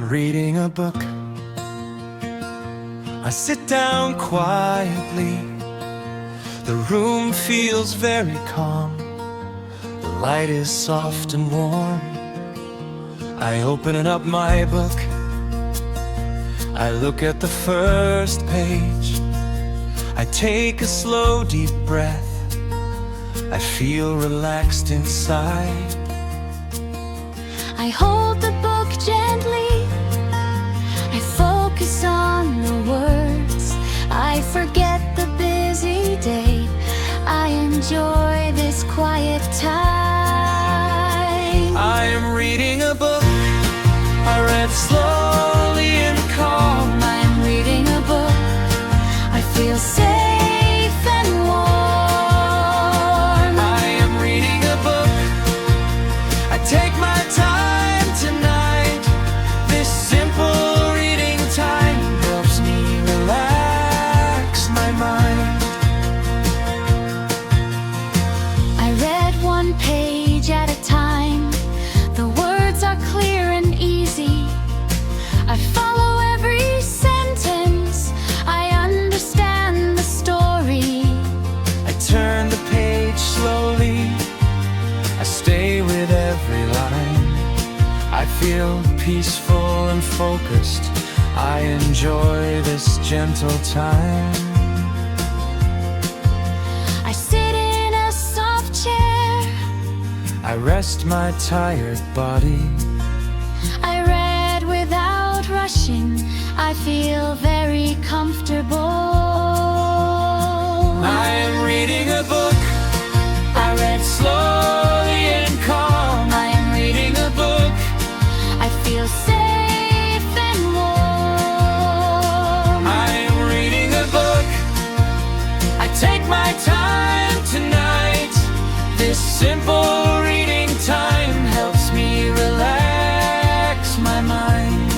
reading a book. I sit down quietly. The room feels very calm. The light is soft and warm. I open up my book. I look at the first page. I take a slow, deep breath. I feel relaxed inside. I hold the book gently. I focus on the words. I forget the busy day. I enjoy this quiet time. I am reading a book. I read slowly and calm. I am reading a book. I feel safe and warm. I am reading a book. I take my time tonight. This simple reading time helps me relax my mind. I read one page at a time. The words are clear and easy. I follow every sentence. I understand the story. I turn the page slowly. I stay with every line. I feel peaceful and focused. I enjoy this gentle time. I sit in a soft chair. I rest my tired body. I read without rushing. I feel very comfortable. I am reading a book. I read slowly and calm. I am reading a book. I feel safe and warm. I am reading a book. I take my time tonight. This simple reading time helps me relax my mind.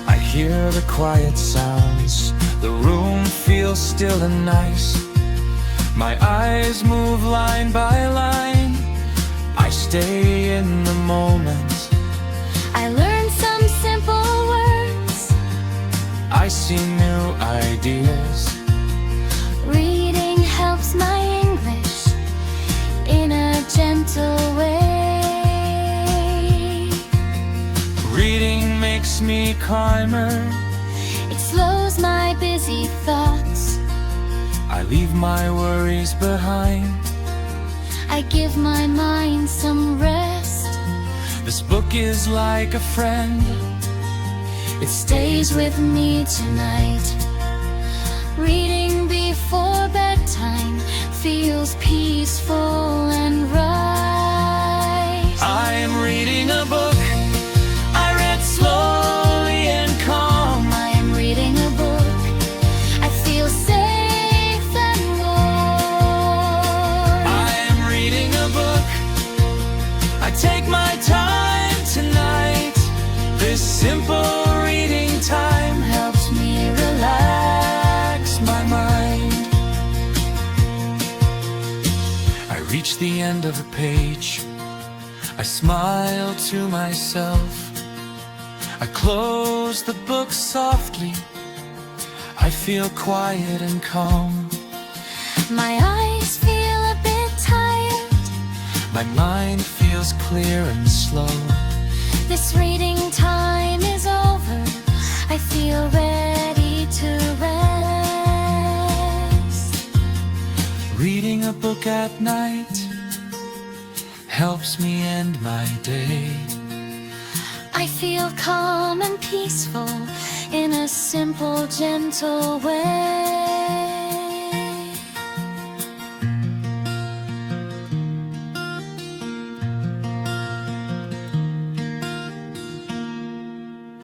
I hear the quiet sounds. The room feels still and nice. My eyes move line by line. I stay in the moment. I learn some simple words. I see new ideas. Reading helps my English in a gentle way. Reading makes me calmer. It slows my busy thoughts. I leave my worries behind. I give my mind some rest. This book is like a friend. It stays with me tonight. Reading before bedtime feels peaceful and right. I am reading a book. I read slowly and calm. I am reading a book. I feel safe and warm. I am reading a book. I take my time tonight. This simple reading time helps me relax my mind. I reach the end of a page. I smile to myself. I close the book softly. I feel quiet and calm. My eyes feel a bit tired. My mind feels clear and slow. This reading time is over. I feel ready to rest. Reading a book at night helps me end my day. I feel calm and peaceful in a simple, gentle way.